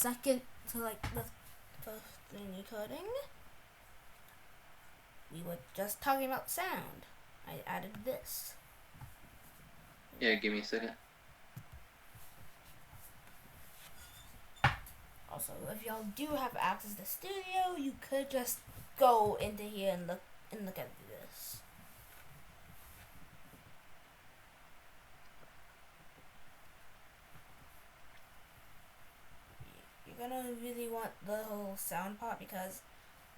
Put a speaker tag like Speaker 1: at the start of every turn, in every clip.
Speaker 1: second to like the first thingy coding, we were just talking about sound. I added this.
Speaker 2: Yeah, give me a second.
Speaker 1: Also, if y'all do have access to Studio, you could just go into here and look at this. You're gonna really want the whole sound part because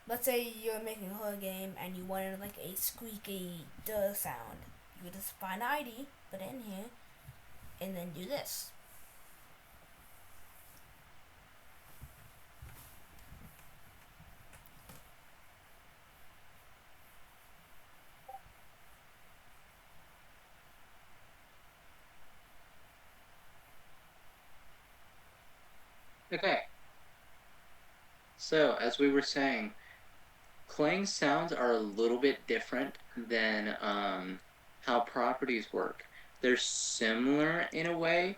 Speaker 1: let's say you're making a horror game and you wanted like a squeaky duh sound. You would just find ID, put it in here, and then do this.
Speaker 2: Okay. So, as we were saying, playing sounds are a little bit different than how properties work. They're similar in a way,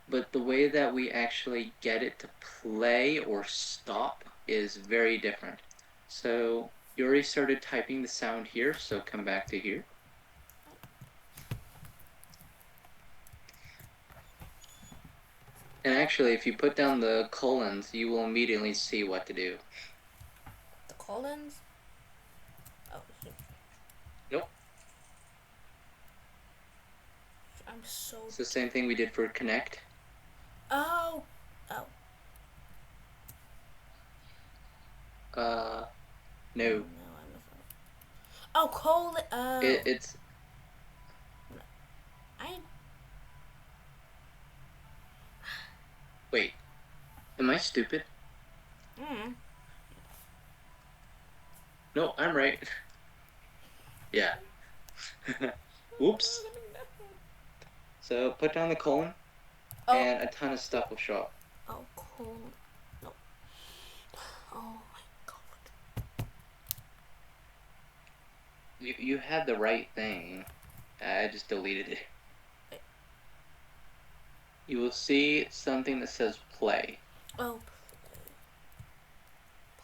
Speaker 2: but the way that we actually get it to play or stop is very different. So, you already started typing the sound here, so come back to here. And actually, if you put down the colons, you will immediately see what to do.
Speaker 1: The colons? Oh, shit.
Speaker 2: Nope.
Speaker 1: I'm so...
Speaker 2: It's the same thing we did for connect.
Speaker 1: Oh.
Speaker 2: No.
Speaker 1: No, I missed it. Oh, colon. Oh.
Speaker 2: It's...
Speaker 1: I...
Speaker 2: Wait. Am I stupid? No, I'm right. Yeah. Whoops. So put down the colon, and a ton of stuff will show up.
Speaker 1: Oh, colon. No. Oh my god.
Speaker 2: You had the right thing. I just deleted it.
Speaker 1: Wait.
Speaker 2: You will see something that says play.
Speaker 1: Oh,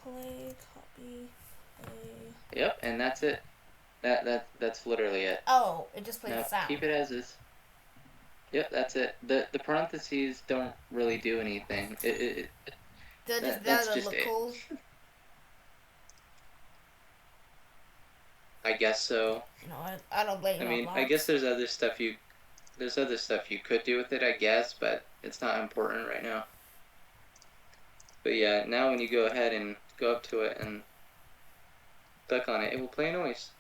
Speaker 1: play, copy, play.
Speaker 2: Yep, and that's it. That's literally it.
Speaker 1: Oh, it just plays
Speaker 2: Now,
Speaker 1: sound.
Speaker 2: keep it as is. Yep, that's it. The parentheses don't really do anything. That's just
Speaker 1: look
Speaker 2: it.
Speaker 1: cool.
Speaker 2: I guess so.
Speaker 1: No, I don't blame you.
Speaker 2: I mean, I guess there's other stuff you could do with it, I guess, but it's not important right now. But yeah, now when you go ahead and go up to it and click on it, it will play a noise.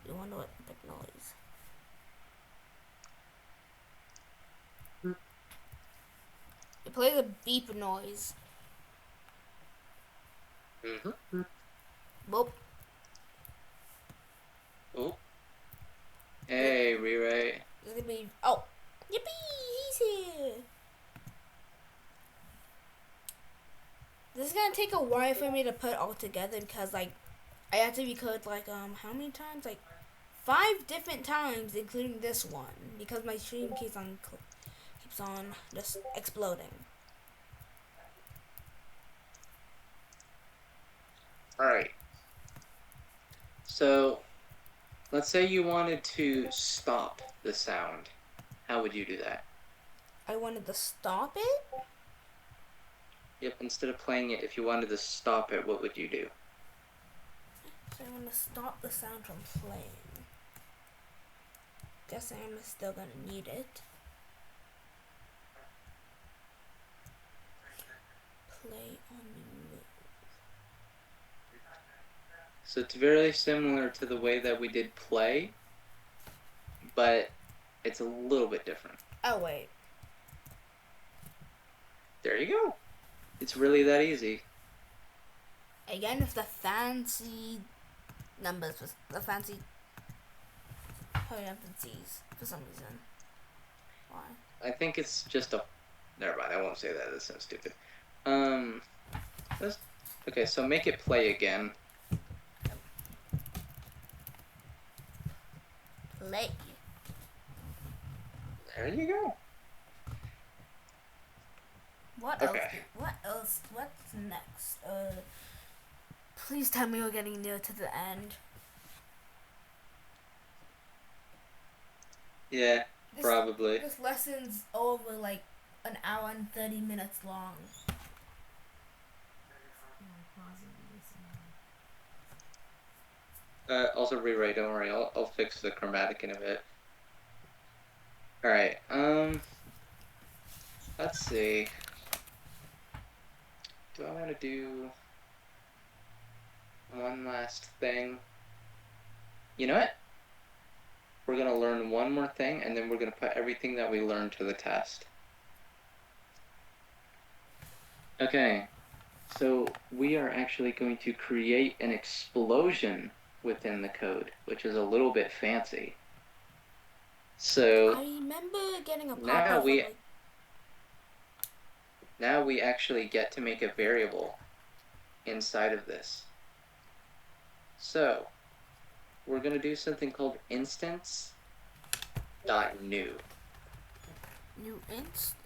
Speaker 1: You wonder what the noise? It plays a beep noise.
Speaker 2: Mm-hmm.
Speaker 1: Boop.
Speaker 2: Oh. Hey, rewrite.
Speaker 1: It's gonna be... Oh. Yippee! He's here! This is gonna take a while for me to put all together because, like, I have to record, like, how many times? Like, 5 different times, including this one, because my stream keeps on just exploding.
Speaker 2: Alright. So, let's say you wanted to stop the sound. How would you do that?
Speaker 1: I wanted to stop it?
Speaker 2: Yep, instead of playing it, if you wanted to stop it, what would you do?
Speaker 1: So I want to stop the sound from playing. Guess I'm still gonna need it. Play on the move.
Speaker 2: So it's very similar to the way that we did play, but it's a little bit different.
Speaker 1: Oh, wait.
Speaker 2: There you go. It's really that easy.
Speaker 1: Again, with the fancy numbers, with the fancy parentheses for some reason. Why?
Speaker 2: I think it's just a... Never mind, I won't say that. That sounds stupid. Okay, so make it play again.
Speaker 1: Play.
Speaker 2: There you go.
Speaker 1: What else?
Speaker 2: Okay.
Speaker 1: What else? What's next? Please tell me we're getting near to the end.
Speaker 2: Yeah,
Speaker 1: This
Speaker 2: probably.
Speaker 1: this lesson's over like an hour and 30 minutes long.
Speaker 2: Also rewrite, don't worry, I'll fix the chromatic in a bit. Alright, let's see. Do I want to do one last thing? You know what? We're going to learn one more thing, and then we're going to put everything that we learned to the test. Okay, so we are actually going to create an explosion within the code, which is a little bit fancy. So
Speaker 1: I remember getting a pop
Speaker 2: now
Speaker 1: up from
Speaker 2: we
Speaker 1: like.
Speaker 2: now we actually get to make a variable inside of this. So we're going to do something called instance.new.
Speaker 1: New instance.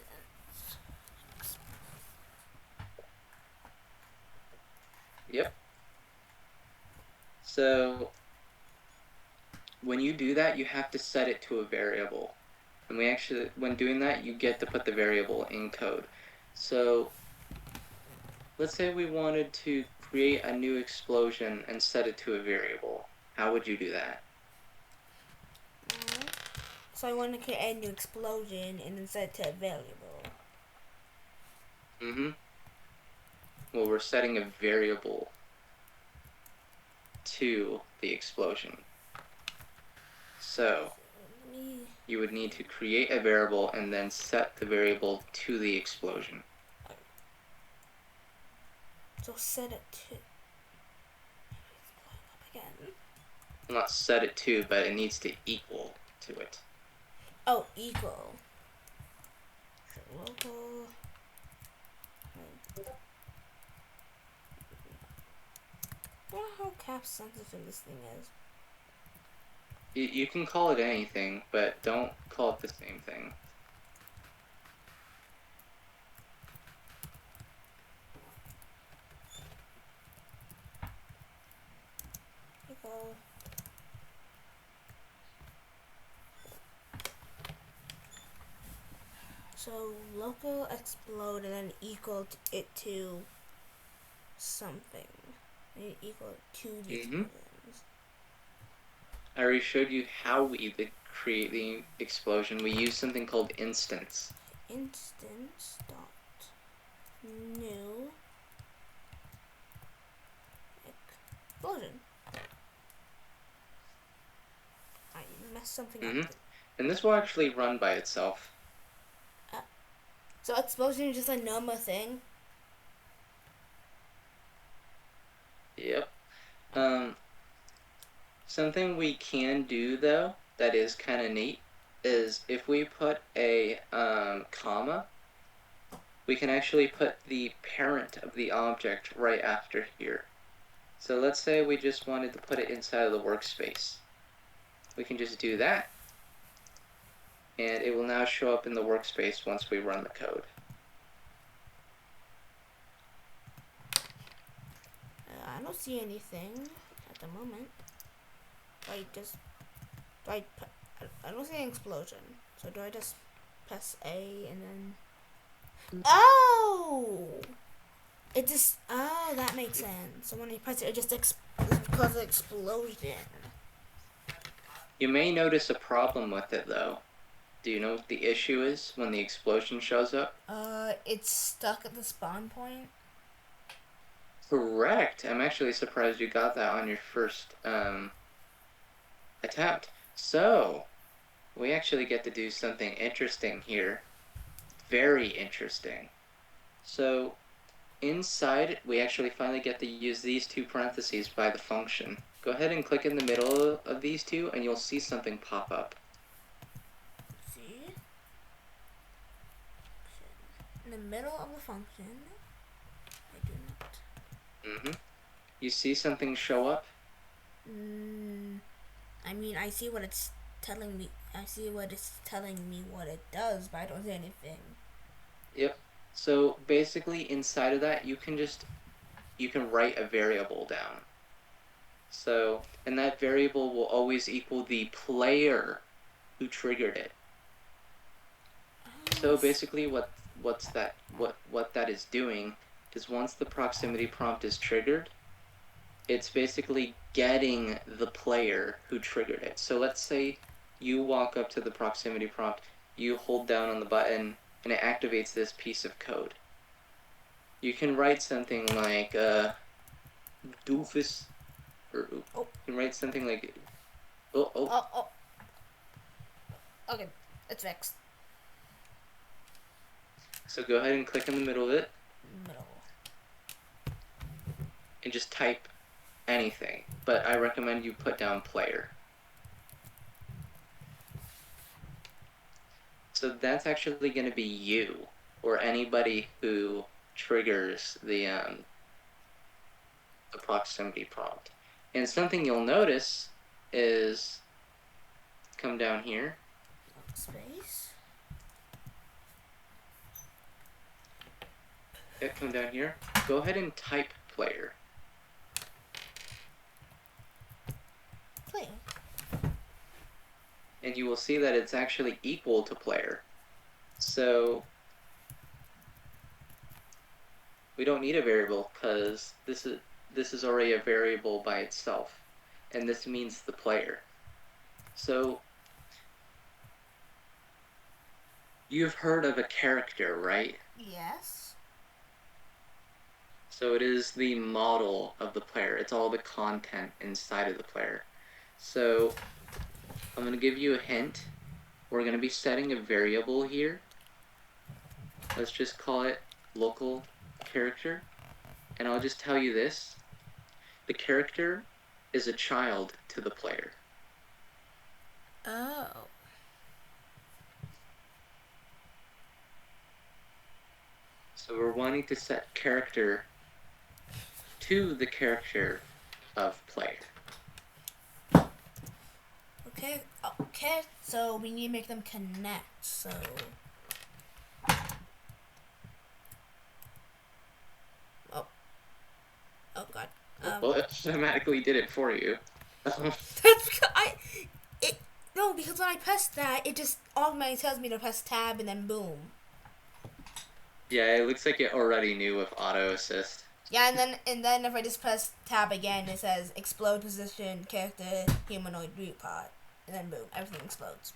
Speaker 2: Yep. So when you do that, you have to set it to a variable. And we actually, when doing that, you get to put the variable in code. So let's say we wanted to create a new explosion and set it to a variable. How would you do that?
Speaker 1: So I want to create a new explosion and then set it to a variable.
Speaker 2: Mm-hmm. Well, we're setting a variable to the explosion. So you would need to create a variable and then set the variable to the explosion.
Speaker 1: So set it to. Again.
Speaker 2: Well, not set it to, but it needs to equal to it.
Speaker 1: Oh, equal. So local. I wonder how cap sensitive this thing is.
Speaker 2: You can call it anything, but don't call it the same thing.
Speaker 1: Equal. So local explode and then equal it to something. Equal to the explosions.
Speaker 2: I already showed you how we create the explosion. We use something called instance.
Speaker 1: Instance dot new explosion. I messed something up.
Speaker 2: And this will actually run by itself.
Speaker 1: So explosion is just a normal thing.
Speaker 2: Yep. Something we can do though that is kind of neat is if we put a comma, we can actually put the parent of the object right after here. So let's say we just wanted to put it inside of the workspace. We can just do that, and it will now show up in the workspace once we run the code.
Speaker 1: I don't see anything at the moment. I don't see an explosion. So do I just press A and then? Oh! It just that makes sense. So when you press it, it just causes an explosion.
Speaker 2: You may notice a problem with it though. Do you know what the issue is when the explosion shows up?
Speaker 1: It's stuck at the spawn point.
Speaker 2: Correct. I'm actually surprised you got that on your first attempt. So, we actually get to do something interesting here. Very interesting. So, inside, we actually finally get to use these two parentheses by the function. Go ahead and click in the middle of these two, and you'll see something pop up.
Speaker 1: See? In the middle of the function. I do not.
Speaker 2: You see something show up?
Speaker 1: I mean, I see what it's telling me. I see what it's telling me what it does, but I don't see anything.
Speaker 2: Yep. So basically inside of that, you can write a variable down. So, and that variable will always equal the player who triggered it. So basically what that is doing is once the proximity prompt is triggered, it's basically getting the player who triggered it. So let's say you walk up to the proximity prompt, you hold down on the button, and it activates this piece of code. You can write something like doofus, or you can write something like
Speaker 1: Oh. Okay, it's fixed.
Speaker 2: So go ahead and click in the middle of it
Speaker 1: Middle.
Speaker 2: and just type anything. But I recommend you put down player. So that's actually going to be you or anybody who triggers the proximity prompt. And something you'll notice is come down here.
Speaker 1: Space.
Speaker 2: Come down here. Go ahead and type player.
Speaker 1: Player.
Speaker 2: And you will see that it's actually equal to player. So we don't need a variable because this is already a variable by itself. And this means the player. So you've heard of a character, right?
Speaker 1: Yes.
Speaker 2: So it is the model of the player. It's all the content inside of the player. So I'm going to give you a hint. We're going to be setting a variable here. Let's just call it local character. And I'll just tell you this. The character is a child to the player.
Speaker 1: Oh.
Speaker 2: So we're wanting to set character to the character of player.
Speaker 1: Okay. So we need to make them connect. So. Oh God.
Speaker 2: Well, it automatically did it for you.
Speaker 1: That's because because when I press that, it just automatically tells me to press tab and then boom.
Speaker 2: Yeah, it looks like it already knew with auto assist.
Speaker 1: Yeah, and then if I just press tab again, it says explode position character humanoid root pod, and then boom, everything explodes.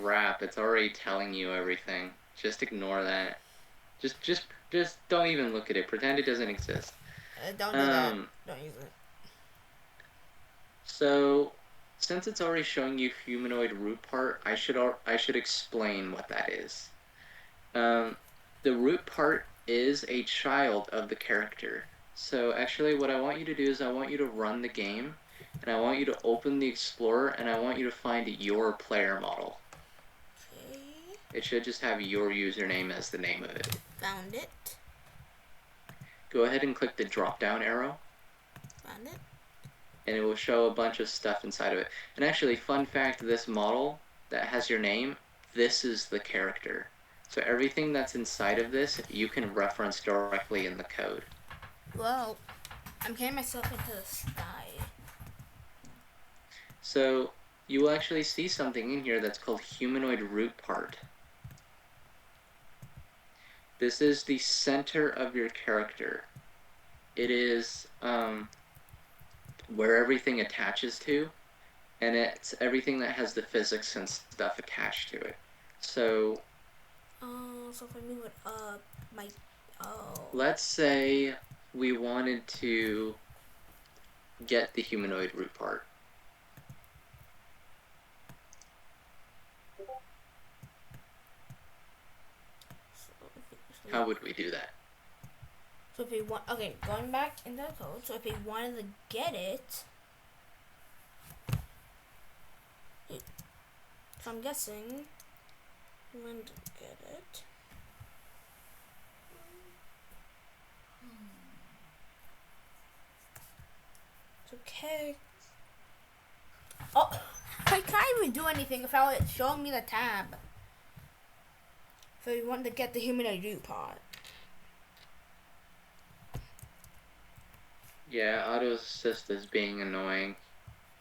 Speaker 2: Crap, it's already telling you everything. Just ignore that. Just don't even look at it. Pretend it doesn't exist.
Speaker 1: Don't do that. Don't use it.
Speaker 2: So, since it's already showing you humanoid root part, I should explain what that is. The root part is a child of the character. So actually what I want you to do is I want you to run the game, and I want you to open the Explorer, and I want you to find your player model.
Speaker 1: Okay.
Speaker 2: It should just have your username as the name of it.
Speaker 1: Found it.
Speaker 2: Go ahead and click the drop-down arrow.
Speaker 1: Found it.
Speaker 2: And it will show a bunch of stuff inside of it. And actually, fun fact, this model that has your name, this is the character. So everything that's inside of this, you can reference directly in the code.
Speaker 1: Well, I'm getting myself into the sky.
Speaker 2: So you will actually see something in here that's called humanoid root part. This is the center of your character. It is where everything attaches to, and it's everything that has the physics and stuff attached to it. So
Speaker 1: So if I move it up,
Speaker 2: let's say we wanted to get the humanoid root part. How would we do that?
Speaker 1: So if we want, going back in the code. So if we wanted to get it, so I'm guessing we wanted to get it. It's okay. Oh, I can't even do anything without it showing me the tab. So we wanted to get the humanoid root part.
Speaker 2: Yeah, auto assist is being annoying.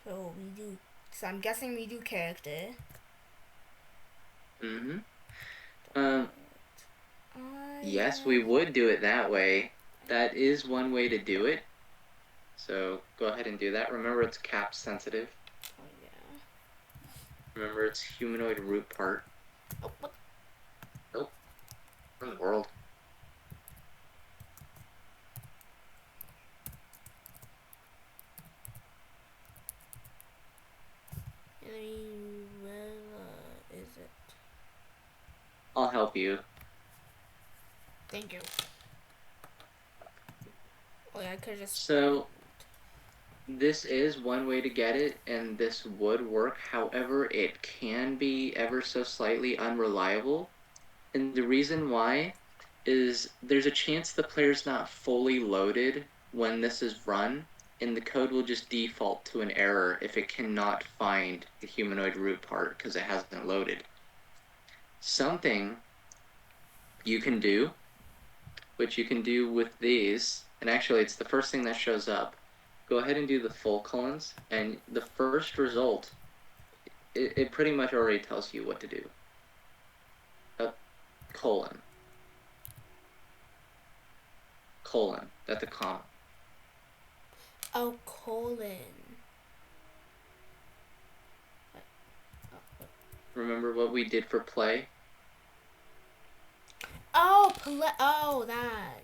Speaker 1: So we do. So I'm guessing we do character.
Speaker 2: Mm-hmm. Um,
Speaker 1: I
Speaker 2: yes, we would do it that way. That is one way to do it. So go ahead and do that. Remember, it's cap sensitive.
Speaker 1: Oh yeah.
Speaker 2: Remember, it's humanoid root part.
Speaker 1: Oh what?
Speaker 2: Nope. In the world.
Speaker 1: Where is it?
Speaker 2: I'll help you.
Speaker 1: Thank you. Oh yeah, I could just.
Speaker 2: So this is one way to get it, and this would work. However, it can be ever so slightly unreliable. And the reason why is there's a chance the player's not fully loaded when this is run, and the code will just default to an error if it cannot find the humanoid root part because it hasn't loaded. Something you can do, which you can do with these, and actually it's the first thing that shows up. Go ahead and do the full colons, and the first result, it pretty much already tells you what to do. Colon. Colon. That's a comma.
Speaker 1: Oh, colon.
Speaker 2: Remember what we did for play?
Speaker 1: Oh, oh, that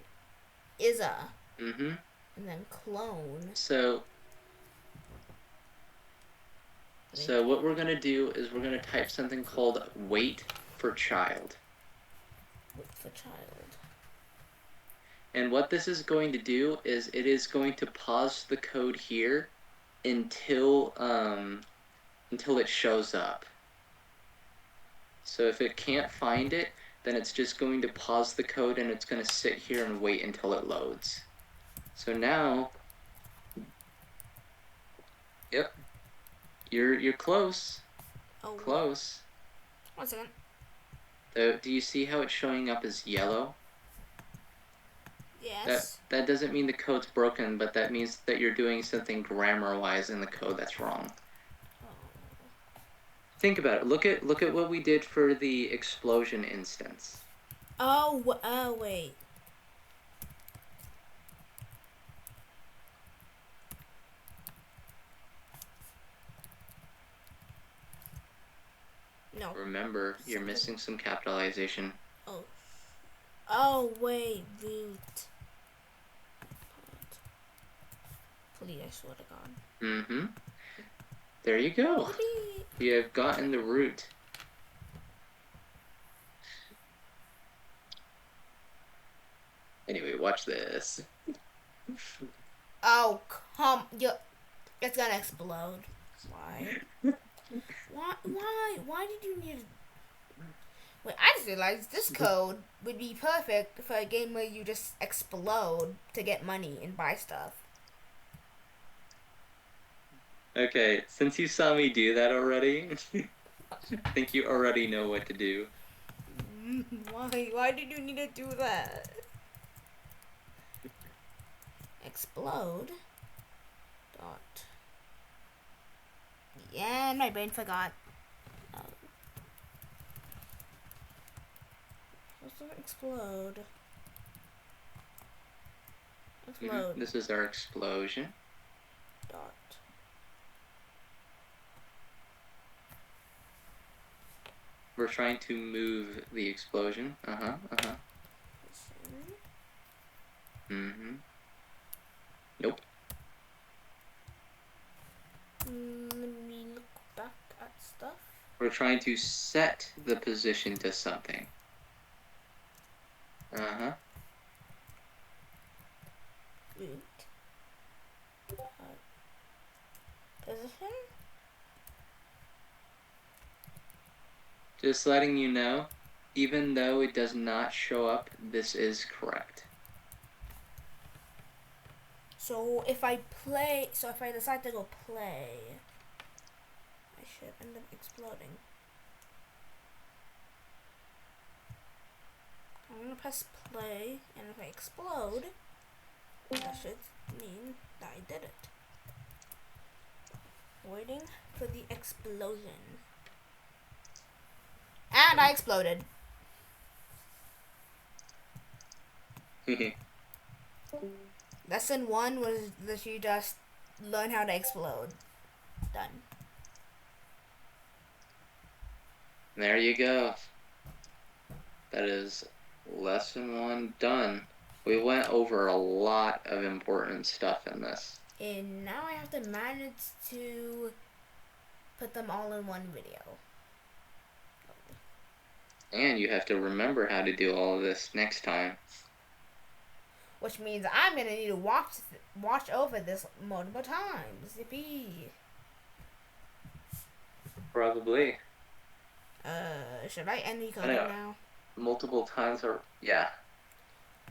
Speaker 1: is a.
Speaker 2: Mm-hmm.
Speaker 1: And then clone.
Speaker 2: So what we're gonna do is we're gonna type something called wait for child.
Speaker 1: Wait for child.
Speaker 2: And what this is going to do is it is going to pause the code here until it shows up. So if it can't find it, then it's just going to pause the code and it's going to sit here and wait until it loads. So now, yep, you're close.
Speaker 1: Oh,
Speaker 2: Close.
Speaker 1: 1 second.
Speaker 2: Do you see how it's showing up as yellow?
Speaker 1: Yes.
Speaker 2: That doesn't mean the code's broken, but that means that you're doing something grammar-wise in the code that's wrong. Think about it. Look at what we did for the explosion instance.
Speaker 1: Oh, wait. No.
Speaker 2: Remember, you're missing some capitalization.
Speaker 1: Oh. Oh, wait, root. Please, I swear to God.
Speaker 2: Mm-hmm. There you go.
Speaker 1: Yippee.
Speaker 2: You have gotten the root. Anyway, watch this.
Speaker 1: Oh, come. It's gonna explode. Why? Why did you need... Wait, I just realized this code would be perfect for a game where you just explode to get money and buy stuff.
Speaker 2: Okay, since you saw me do that already, I think you already know what to do.
Speaker 1: Why did you need to do that? Explode. Dot. Yeah, my brain forgot. What's the explode? Explode.
Speaker 2: This is our explosion.
Speaker 1: Dot.
Speaker 2: We're trying to move the explosion. Nope.
Speaker 1: Let me look back at stuff.
Speaker 2: We're trying to set the position to something.
Speaker 1: Root. Position?
Speaker 2: Just letting you know, even though it does not show up, this is correct.
Speaker 1: So if I decide to go play, I should end up exploding. I'm gonna press play, and if I explode, That should mean that I did it. Waiting for the explosion. And I exploded. Lesson 1 was that you just learn how to explode. Done.
Speaker 2: There you go. That is lesson 1 done. We went over a lot of important stuff in this.
Speaker 1: And now I have to manage to put them all in one video.
Speaker 2: And you have to remember how to do all of this next time.
Speaker 1: Which means I'm gonna need to watch over this multiple times. Yippee.
Speaker 2: Probably.
Speaker 1: Should I end the recording now?
Speaker 2: Multiple times or yeah.